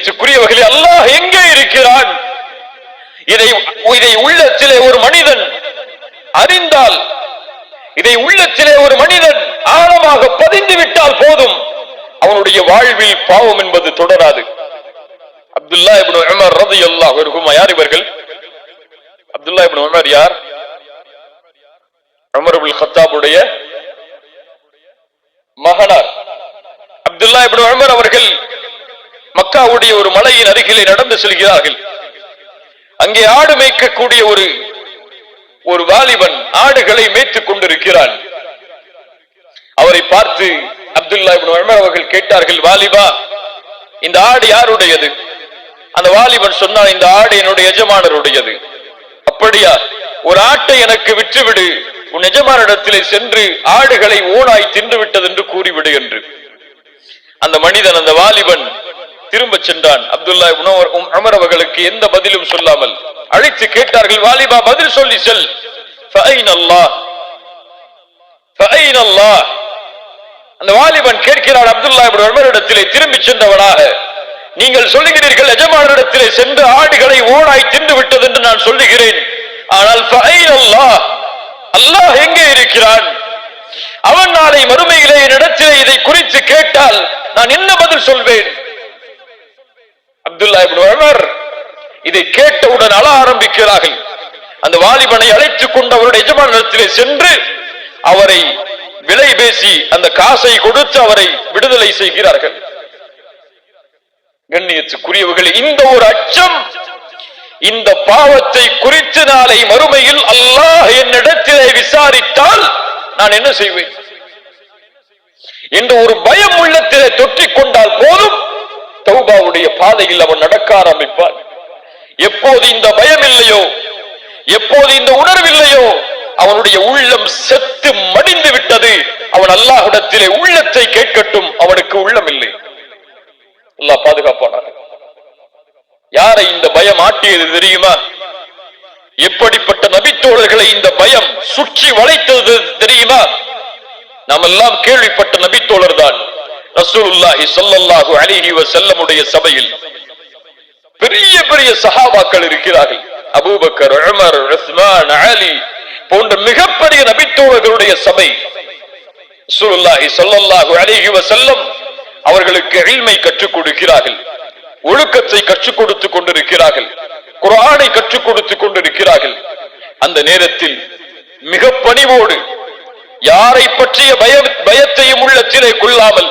கண்ணியத்துக்குரியவர்களே, அல்லாஹ் எங்கே இருக்கிறான்? இதை உள்ளத்திலே ஒரு மனிதன் அறிந்தால், இதை உள்ளத்திலே ஒரு மனிதன் ஆழமாக பதிந்து விட்டால் போதும், அவனுடைய வாழ்வில் பாவம் என்பது தொடராது. அப்துல்லா இப்னு உமர் ரலியல்லாஹு அன்ஹு யார் இவர்கள்? அப்துல்லா இப்னு உமர் யார்? உமர் இப்னு கத்தாபுடைய மகனார். அப்துல்லா இப்னு உமர் அவர்கள் மக்காவுடைய ஒரு மலையின் அருகிலே நடந்து செல்கிறார்கள். அங்கே ஆடு மேய்க்கக்கூடிய ஒரு வாலிபன் ஆடுகளை மேய்த்துக் கொண்டிருக்கிறான். அவரை பார்த்து அப்துல்லா இப்னு உமர் அவர்கள் கேட்டார்கள், வாலிபா, இந்த ஆடு யாருடையது? அந்த வாலிபன் சொன்னான், இந்த ஆடு என்னுடைய எஜமானருடையது. அப்படியா? ஒரு ஆட்டை எனக்கு விற்றுவிடு, உன் எஜமானிடத்திலே சென்று ஆடுகளை ஓனாய் தின்று விட்டது என்று கூறிவிடு என்று. அந்த மனிதன், அந்த வாலிபன் திரும்ப சென்றான். அப்துல்லா இப்னு உமர் அவர்களுக்கு எந்த பதிலும் சொல்லாமல் அழைத்து கேட்டார்கள், வாலிபா, பதில் சொல்லி செல். அந்த வாலிபன் கேட்கிறான் அப்துல்லா இப்னு உமரிடத்திலே திரும்பி சென்றவனாக, நீங்கள் சொல்லுகிறீர்கள் எஜமானரிடத்திலே சென்று ஆடுகளை ஓனாய் தின்று விட்டது என்று நான் சொல்லுகிறேன், ஆனால் அல்லாஹ் எங்கே இருக்கிறான்? அவன் நாளை மறுமையிலே என்னிடத்திலே இதை குறித்து கேட்டால் நான் என்ன பதில் சொல்வேன்? அப்துல்லா இப்னு உமர் இதை கேட்டவுடன் அழ ஆரம்பிக்கிறார்கள். அந்த வாலிபனை அழைத்துக் கொண்டு அவருடைய எஜமானரிடத்திலே சென்று அவரை விலை பேசி அந்த காசை கொடுத்து அவரை விடுதலை செய்கிறார்கள். கண்ணியத்துக்குரியவர்களே, இந்த ஒரு அச்சம், இந்த பாவத்தை குறித்து நாளை மறுமையில் அல்லாஹ் என்னிடத்திலே விசாரித்தால் நான் என்ன செய்வேன் என்ற ஒரு பயம் உள்ளத்திலே தொற்றிக் கொண்டால் போதும், தௌபாவுடைய பாதையில் அவன் நடக்க ஆரம்பிப்பான். எப்போது இந்த பயம் இல்லையோ, எப்போது இந்த உணர்வில்லையோ, அவனுடைய உள்ளம் செத்து மடிந்து விட்டது. அவன் அல்லாஹ்விடத்திலே உள்ளத்தை கேட்கட்டும், அவனுக்கு உள்ளம் இல்லை. அல்லாஹ் பாதுகாப்பானார். யாரை இந்த பயம் ஆட்டியது தெரியுமா? எப்படிப்பட்ட நபித்தோழர்களை இந்த பயம் சுற்றி வளைத்தது தெரியுமா? நாம் எல்லாம் கேள்விப்பட்ட நபித்தோழர் தான் ரசூலுல்லாஹி ஸல்லல்லாஹு அலைஹி வஸல்லமுடைய சபையில் பெரிய பெரிய சஹாபாக்கள் இருக்கிறார்கள். அபூபக்கர், உமர், உஸ்மான், அலி போன்ற மிகப்பெரிய நபித்தோழர்களுடைய சபை. ரசூலுல்லாஹி ஸல்லல்லாஹு அலைஹி வஸல்லம் அவர்களுக்கு இல்மை கற்றுக் கொடுக்கிறார்கள், ஒழுக்கத்தை கற்றுக் கொடுத்துக் கொண்டிருக்கிறார்கள், குர்ஆனை கற்றுக் கொடுத்துக் கொண்டிருக்கிறார்கள். அந்த நேரத்தில் மிக பணிவோடு, யாரை பற்றிய பயத்தையும் உள்ளத்திலே கொள்ளாமல்,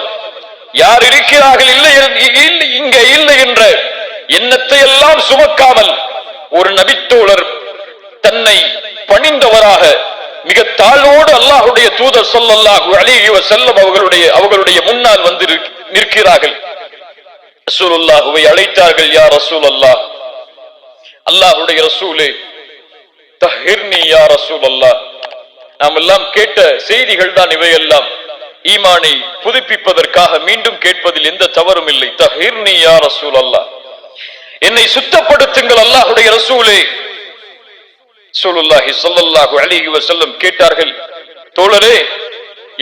யார் இருக்கிறார்கள் இங்கே இல்லை என்ற எண்ணத்தை எல்லாம் சுமக்காமல், ஒரு நபித்தோழர் தன்னை பணிந்தவராக மிக தாழ்வோடு அல்லாஹ்வுடைய தூதர் ஸல்லல்லாஹு அலைஹி வஸல்லம் அவர்களுடைய முன்னால் வந்து நிற்கிறார்கள். ரசூலுல்லாஹ்வை அழைத்தார்கள், யா ரசூலல்லாஹ், அல்லாஹ்வுடைய ரசூலே, தஹிர்னி யா ரசூலல்லாஹ். நாம் எல்லாம் கேட்ட செய்திகள் தான் இவையெல்லாம். ஈமானை புதுப்பிப்பதற்காக மீண்டும் கேட்பதில் எந்த தவறும் இல்லை. தஹிர்னி யா ரசூலல்லாஹ், என்னை சுத்தப்படுத்துங்கள் அல்லாஹ்வுடைய ரசூலே. ரசூலுல்லாஹி ஸல்லல்லாஹு அலைஹி வஸல்லம் கேட்டார்கள், தோழரே,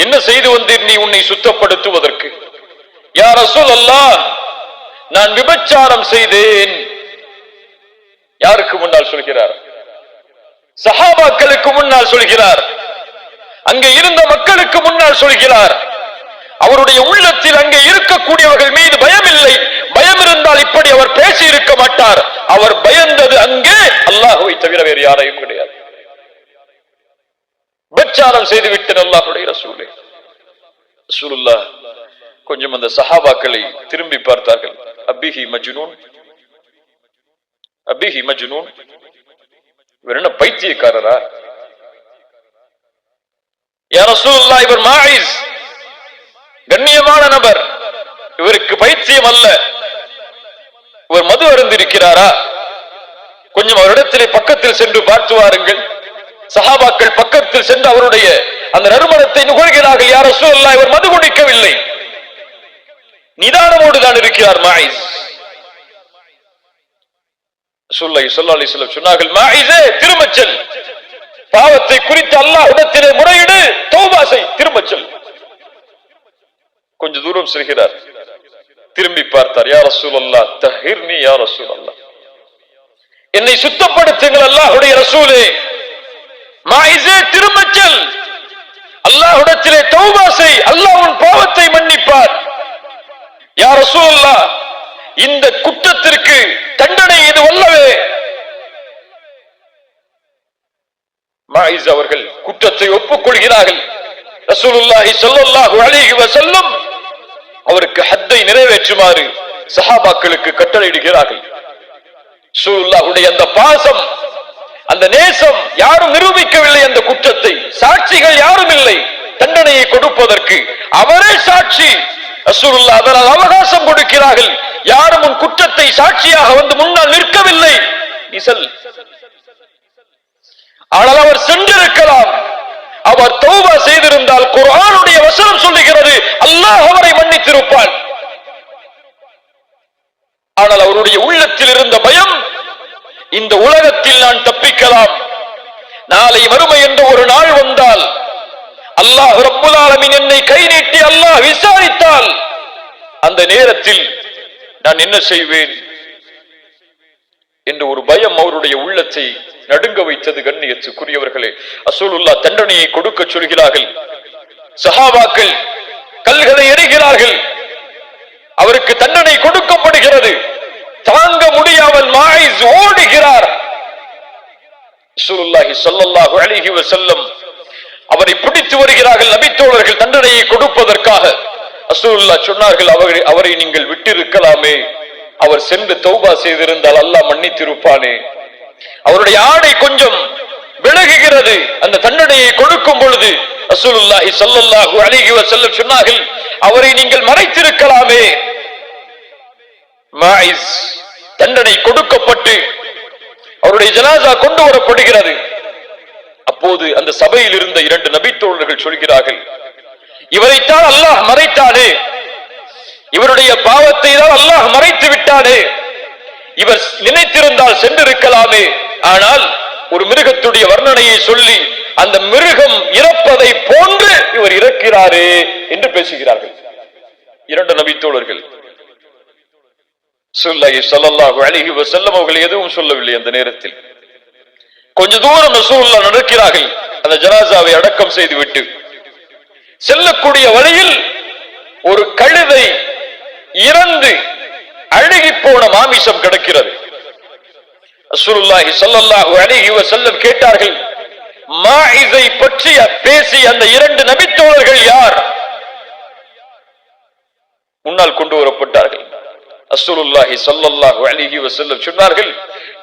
என்ன செய்து வந்தீர் நீ உன்னை சுத்தப்படுத்துவதற்கு? யா ரசூலல்லாஹ், நான் விபச்சாரம் செய்தேன். யாருக்கு முன்னால் சொல்கிறார்? சஹாபாக்களுக்கு முன்னால் சொல்கிறார், அங்கே இருந்த மக்களுக்கு முன்னால் சொல்கிறார். அவருடைய உள்ளத்தில் அங்கே இருக்கக்கூடியவர்கள் மீது பயம் இல்லை. பயம் இருந்தால் இப்படி அவர் பேசி இருக்க மாட்டார். அவர் பயந்தது அங்கே அல்லாஹ்வை தவிர வேறு யாரையும் கிடையாது. விபச்சாரம் செய்து விட்டேன் அல்லாஹ்வுடைய ரசூலே. ரசூலுல்லாஹ் கொஞ்சம் அந்த சஹாபாக்களை திரும்பி பார்த்தார்கள். அபிஹி மஜ்னூன், அபிஹி மஜ்னூன், இவர் என்ன பைத்தியக்காரரா? யா ரசூலுல்லாஹ், இவர் மாயிஸ், கண்ணியமான நபர், இவருக்கு பைத்தியம் அல்ல. இவர் மது அருந்திருக்கிறாரா? கொஞ்சம் அவரிடத்திலே பக்கத்தில் சென்று பார்த்து வாருங்கள். சஹாபாக்கள் பக்கத்தில் சென்று அவருடைய அந்த நறுமணத்தை நுகர்கிறார்கள். யா ரசூலுல்லாஹ், இவர் மது குடிக்கவில்லை, நிதானமோடு தான் இருக்கிறார் மாயிஸ். ரசூலுல்லாஹி ஸல்லல்லாஹு அலைஹி வஸல்லம் சொன்னார்கள், மாயிஸே, திரும்பச் செல், பாவத்தை குறித்து அல்லாஹ்விடத்திலே முறையிடு, தௌபா செய், திரும்பச் செல். கொஞ்ச தூரம் செல்கிறார், திரும்பி பார்த்தார். யா ரசூலல்லாஹ் தஹிர்னி யா ரசூலல்லாஹ், என்னை சுத்தப்படுத்துங்கள் அல்லாஹ்வுடைய ரசூலே. மாயிஸே திரும்பச் செல், அல்லாஹ்விடத்திலே தௌபா செய், அல்லாஹ் உன் பாவத்தை மன்னிப்பார். யா ரசூலல்லாஹ், இந்த குற்றத்திற்கு தண்டனை இது அல்லவே. மாயிஸ் அவர்கள் குற்றத்தை ஒப்புக்கொள்கிறார்கள். ரசூலுல்லாஹி ஸல்லல்லாஹு அலைஹி வஸல்லம் அவருக்கு ஹத்தை நிறைவேற்றுமாறு சஹாபாக்களுக்கு கட்டளையிடுகிறார்கள். ரசூலுல்லாஹுடைய அந்த பாசம், அந்த நேசம் யாரும் நிரூபிக்கவில்லை. அந்த குற்றத்தை சாட்சிகள் யாரும் இல்லை தண்டனையை கொடுப்பதற்கு, அவரே சாட்சி. ரசூலுல்லாஹ் அதனால் அவகாசம் கொடுக்கிறார்கள். யாரும் உன் குற்றத்தை சாட்சியாக வந்து முன்னால் நிற்கவில்லை, நீ செல். ஆனால் அவர் சென்றிருக்கலாம். அவர் தௌபா செய்திருந்தால் குர்ஆனுடைய வசனம் சொல்லுகிறது அல்லாஹ் அவரை மன்னித்திருப்பான். ஆனால் அவருடைய உள்ளத்தில் இருந்த பயம், இந்த உலகத்தில் நான் தப்பிக்கலாம், நாளை மறுமை என்ற ஒரு நாள் வந்தால் அல்லாஹ் ரப்புல் ஆலமீன் என்னை கை நீட்டி அல்லாஹ் விசாரித்தால் அந்த நேரத்தில் நான் என்ன செய்வேன் என்ற ஒரு பயம் அவருடைய உள்ளத்தை நடுங்க வைத்தது. கண்ணியத்துக்குரியவர்களே, ரசூலுல்லாஹ் தண்டனையை கொடுக்க சொல்கிறார்கள். சஹாபாக்கள் கல்களை எறிகிறார்கள். அவருக்கு தண்டனை கொடுக்கப்படுகிறது. தாங்க முடியாமல் மாயிஸ் ஓடுகிறார். ரசூலுல்லாஹி ஸல்லல்லாஹு அலைஹி வஸல்லம் அவரை பிடித்து வருகிறார்கள் நபித்தோழர்கள் தண்டனையை கொடுப்பதற்காக. ரசூலுல்லாஹ் சொன்னார்கள், அவரை நீங்கள் விட்டிருக்கலாமே, அவர் சென்று தௌபா செய்திருந்தால் அல்லாஹ் மன்னித்திருப்பானே. அவருடைய ஆடை கொஞ்சம் விலகுகிறது. அந்த தண்டனையை கொடுக்கும் பொழுது ரசூலுல்லாஹி ஸல்லல்லாஹு அலைஹி வஸல்லம் சொன்னார்கள், அவரை நீங்கள் மறைத்திருக்கலாமே. மாயிஸ் தண்டனை கொடுக்கப்பட்டு அவருடைய ஜனாசா கொண்டு வரப்படுகிறது. அப்போது அந்த சபையில் இருந்த 2 நபித்தோழர்கள் சொல்கிறார்கள், இவரைத்தான் அல்லாஹ் மறைத்தானே, இவருடைய பாவத்தை தான் அல்லாஹ் மறைத்து விட்டானே, இவர் நினைத்திருந்தால் சென்றிருக்கலாமே. ஆனால் ஒரு மிருகத்துடைய வர்ணனையை சொல்லி அந்த மிருகம் இறப்பதை போன்று இவர் இறக்கிறாரே என்று பேசுகிறார்கள் 2 நபித்தோழர்கள். ஸல்லல்லாஹு அலைஹி வஸல்லம் அவர்கள் எதுவும் சொல்லவில்லை. அந்த நேரத்தில் கொஞ்ச தூரம் ரசூலுல்லாஹ் நடக்கிறார்கள். அந்த ஜனாசாவை அடக்கம் செய்துவிட்டு செல்லக்கூடிய வழியில் ஒரு கழுதை இறந்து அழுகி போன மாமிசம் கிடக்கிறது. ரசூலுல்லாஹி ஸல்லல்லாஹு அலைஹி வஸல்லம் கேட்டார்கள், மாயிஸை பற்றி பேசி அந்த 2 நபித்தோழர்கள் யார்? முன்னால் கொண்டு வரப்பட்டார்கள். ரசூலுல்லாஹி ஸல்லல்லாஹு அலைஹி வஸல்லம் சொன்னார்கள்,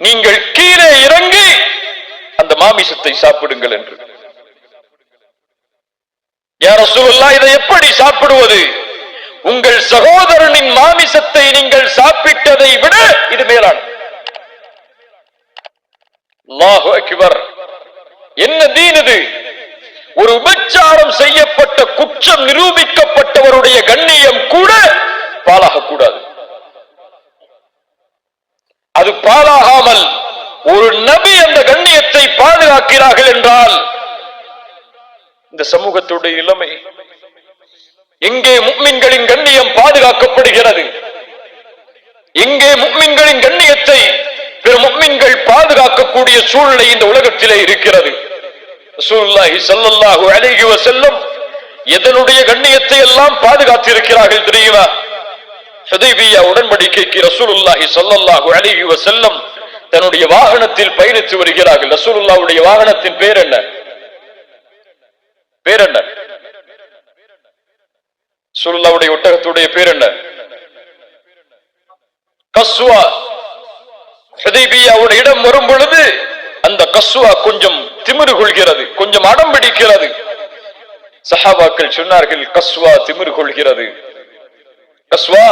நீங்கள் கீழே இறங்கி அந்த மாமிசத்தை சாப்பிடுங்கள் என்று. யா ரசூலுல்லாஹ், இதை எப்படி சாப்பிடுவது? உங்கள் சகோதரனின் மாமிசத்தை நீங்கள் சாப்பிட்டதை விட இது மேலான. அல்லாஹு அக்பர். என்ன தீன் இது? ஒரு விபச்சாரம் செய்யப்பட்ட குற்றம் நிரூபிக்கப்பட்டவருடைய கண்ணியம் கூட பாழாக கூடாது. அது பாழாகாமல் ஒரு நபி அந்த கண்ணியத்தை பாதுகாக்கிறார்கள் என்றால் இந்த சமூகத்துடைய நிலைமை எங்கே முஃமின்களின் கண்ணியம் பாதுகாக்கப்படுகிறது? எங்கே முஃமின்களின் கண்ணியத்தை பிற முஃமின்கள் பாதுகாக்கக்கூடிய சூழ்நிலை இந்த உலகத்திலே இருக்கிறது? ரசூலுல்லாஹி ஸல்லல்லாஹு அலைஹி வஸல்லம் எதனுடைய கண்ணியத்தை எல்லாம் பாதுகாத்திருக்கிறார்கள் தெரியுமா? ஹுதைபியா உடன்படிக்கைக்கு ரசூலுல்லாஹி ஸல்லல்லாஹு அலைஹி வஸல்லம் தன்னுடைய வாகனத்தில் பயணித்து வருகிறார்கள். ரசூலுல்லாஹ்வுடைய வாகனத்தின் பேர் என்ன? பேர் என்ன? ரசூலுல்லாஹ்வுடைய ஒட்டகத்துடைய பேர் என்ன? கஸ்வா. ஹுதைபியாவுடைய இடம் வரும் பொழுது அந்த கஸ்வா கொஞ்சம் திமிரு கொள்கிறது, கொஞ்சம் அடம் பிடிக்கிறது. சஹாபாக்கள் சொன்னார்கள், கஸ்வா திமிரு கொள்கிறது, கஸ்வா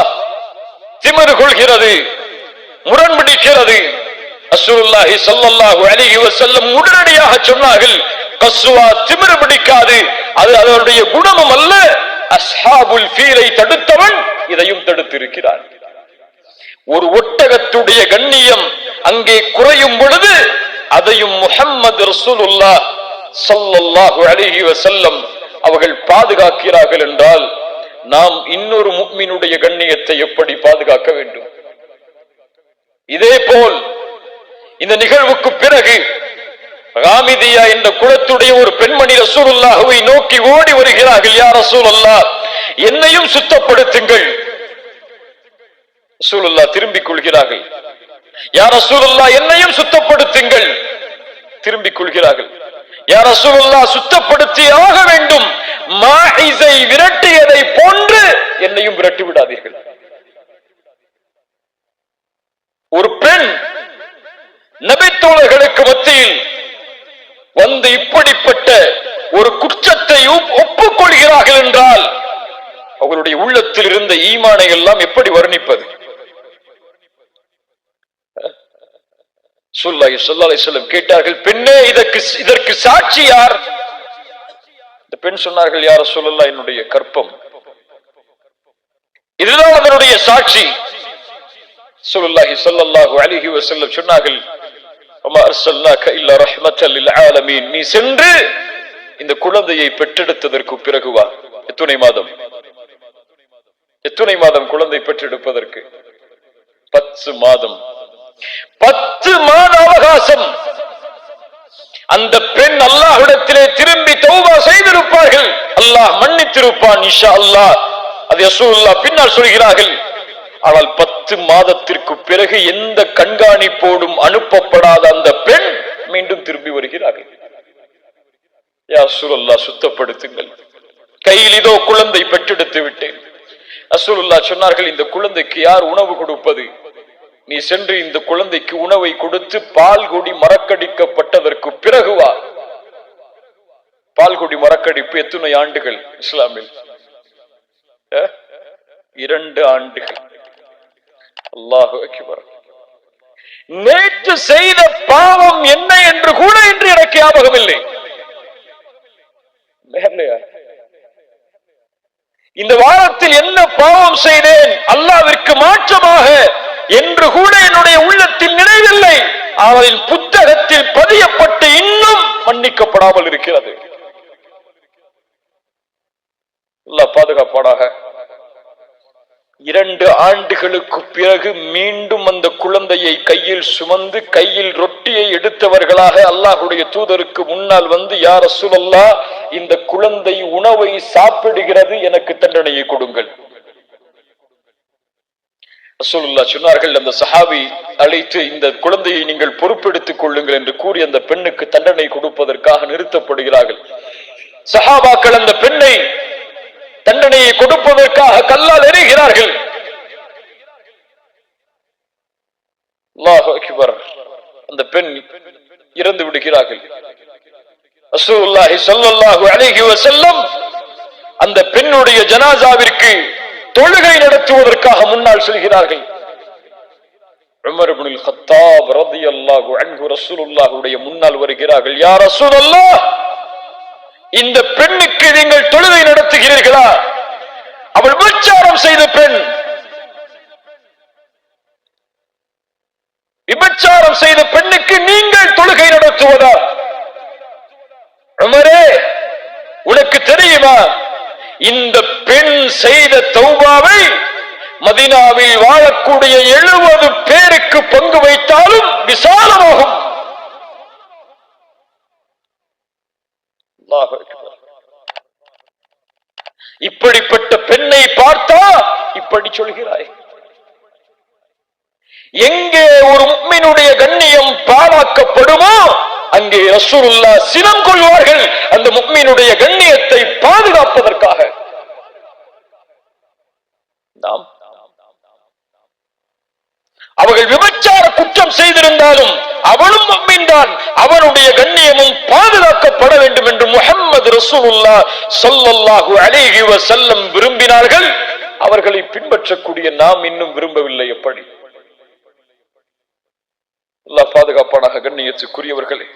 திமிரு கொள்கிறது, முரண்பிடிக்கிறது. ரசூலுல்லாஹி ஸல்லல்லாஹு அலைஹி வஸல்லம் உடனடியாக சொன்னார்கள், கஸ்வா திமிரு பிடிக்காது, அது அதனுடைய குணமும் அல்ல. அஸ்ஹாபுல் ஃபீலை தடுத்தவன் இதையும் தடுத்திருக்கிறான். ஒரு ஒட்டகத்துடைய கண்ணியம் அங்கே குறையும் பொழுது அதையும் முஹம்மது ரசூலுல்லாஹ் ஸல்லல்லாஹு அலைஹி வஸல்லம் அவர்கள் பாதுகாக்கிறார்கள் என்றால் நாம் இன்னொரு முஃமினுடைய கண்ணியத்தை எப்படி பாதுகாக்க வேண்டும்? இதே போல் இந்த நிகழ்வுக்கு பிறகு ராமிதியா என்ற குலத்துடைய ஒரு பெண்மணி ரசூலுல்லாஹ்வை நோக்கி ஓடி வருகிறார்கள். யா ரசூலல்லாஹ், என்னையும் சுத்தப்படுத்துங்கள். ரசூலுல்லாஹ் திரும்பிக் கொள்கிறார்கள். யா ரசூலுல்லாஹ், என்னையும் சுத்தப்படுத்துங்கள். திரும்பிக் கொள்கிறார்கள். யா ரசூலுல்லாஹ், சுத்தப்படுத்தி ஆக வேண்டும். மாஇஸை விரட்டியதை போன்று என்னையும் விரட்டி விடாதீர்கள். ஒரு பெண் நபித்தோழர்களுக்கு மத்தியில் வந்து இப்படிப்பட்ட ஒரு குற்றத்தை ஒப்புக்கொள்கிறார்கள் என்றால் அவர்களுடைய உள்ளத்தில் இருந்த ஈமானை எல்லாம் எப்படி வர்ணிப்பது? ஸல்லல்லாஹு அலைஹி வஸல்லம் கேட்டார்கள், பெண்ணே, இதற்கு சாட்சி யார்? இந்த பெண் சொன்னார்கள், யா ரசூலல்லாஹ், என்னுடைய கற்பம், இதுதான் அதனுடைய சாட்சி. ஸல்லல்லாஹு அலைஹி வஸல்லம் சொன்னார்கள், வமா அர்ஸல்னாக இல்லா ரஹ்மத்தல் லில் ஆலமீன், நீ சென்று இந்த குழந்தையை பெற்றெடுத்ததற்கு பிறகு வா. எத்தனை மாதம் குழந்தை பெற்றெடுப்பதற்கு? 10 மாதம். 10 மாத அவகாசம். அந்த பெண் அல்லாஹ்விடத்திலே திரும்பி தௌபா செய்திருப்பார்கள், அல்லாஹ் மன்னித்திருப்பான் இன்ஷா அல்லாஹ். அது ரசூலுல்லாஹ் பின்னால் சொல்கிறார்கள். ஆனால் 10 மாதத்திற்கு பிறகு எந்த கண்காணிப்போடும் அனுப்பப்படாத அந்த பெண் மீண்டும் திரும்பி வருகிறார்கள். யா ரசூலுல்லாஹ், சுத்தப்படுத்துங்கள், கையில் இதோ குழந்தை பெற்றெடுத்து விட்டேன். ரசூலுல்லாஹ் சொன்னார்கள், இந்த குழந்தைக்கு யார் உணவு கொடுப்பது? நீ சென்று இந்த குழந்தைக்கு உணவை கொடுத்து பால்குடி மறக்கடிக்கப்பட்டதற்கு பிறகு வா. பால்குடி மறக்கடிப்பு எத்தனை ஆண்டுகள் இஸ்லாமில்? 2 ஆண்டுகள். அல்லாஹு அக்பர். நேற்று செய்த பாவம் என்ன என்று கூட இன்று எனக்கு ஞாபகம் இல்லை. இந்த வாரத்தில் என்ன பாவம் செய்தேன் அல்லாஹ்விற்கு மாற்றமாக என்று கூட என்னுடைய உள்ளத்தில் நினைவில்லை. அவரின் புத்தகத்தில் பதியப்பட்டு இன்னும் மன்னிக்கப்படாமல் இருக்கிறது. அல்லாஹ் பாதுகாப்பானாக. 2 ஆண்டுகளுக்கு பிறகு மீண்டும் அந்த குழந்தையை கையில் சுமந்து கையில் ரொட்டியை எடுத்தவர்களாக அல்லாஹ்வுடைய தூதருக்கு முன்னால் வந்து, யா ரசூலல்லாஹ், இந்த குழந்தை உணவை சாப்பிடுகிறது, எனக்கு தண்டனையை கொடுங்கள். ரசூலுல்லாஹ் சொன்னார்கள், அந்த சஹாபி அழைத்து, இந்த குழந்தையை நீங்கள் பொறுப்பெடுத்துக் கொள்ளுங்கள் என்று கூறி அந்த பெண்ணுக்கு தண்டனை கொடுப்பதற்காக நிறுத்தப்படுகிறார்கள். சஹாபாக்கள் அந்த பெண்ணை தண்டனையை கொடுப்பதற்காக கல்லால் எறிகிறார்கள். அல்லாஹு அக்பர். அந்த பெண் இறந்து விடுகிறார்கள். ரசூலுல்லாஹி ஸல்லல்லாஹு அலைஹி வஸல்லம் அந்த பெண்ணுடைய ஜனாசாவிற்கு தொழுகை நடத்துவதற்காக முன்னால் செல்கிறார்கள். உமர் இப்னுல் கத்தாப் ரலியல்லாஹு அன்ஹு ரசூலுல்லாஹுடைய முன்னால் வருகிறார்கள். யா ரசூலல்லாஹ், இந்த பெண்ணுக்கு நீங்கள் தொழுகை நடத்துகிறீர்களா? அவள் விபச்சாரம் செய்த பெண். விபச்சாரம் செய்த பெண்ணுக்கு நீங்கள் தொழுகை நடத்துவதா? உமரே, உனக்கு தெரியுமா, இந்த பெண் செய்த தௌபாவை மதீனாவில் வாழக்கூடிய 70 பேருக்கு பங்கு வைத்தாலும் விசாலமாகும். இப்படிப்பட்ட பெண்ணை பார்த்தா இப்படி சொல்கிறாய்? எங்கே ஒரு முஃமினுடைய கண்ணியம் பாழாக்கப்படுமோ அங்கே ரசூலுல்லாஹ் சினம் கொள்வார்கள், அந்த முஃமினுடைய கண்ணியத்தை பாதுகாப்பதற்காக. அவர்கள் விபச்சார குற்றம் செய்திருந்தாலும் அவனும் முஃமின் தான், அவனுடைய கண்ணியமும் பாதுகாக்கப்பட வேண்டும் என்று முஹம்மது ரசூலுல்லாஹ் ஸல்லல்லாஹு அலைஹி வஸல்லம் விரும்பினார்கள். அவர்களை பின்பற்றக்கூடிய நாம் இன்னும் விரும்பவில்லை. எப்படி? அல்லாஹ் பாதுகாப்பானாக. கண்ணியத்துக்குரியவர்களே,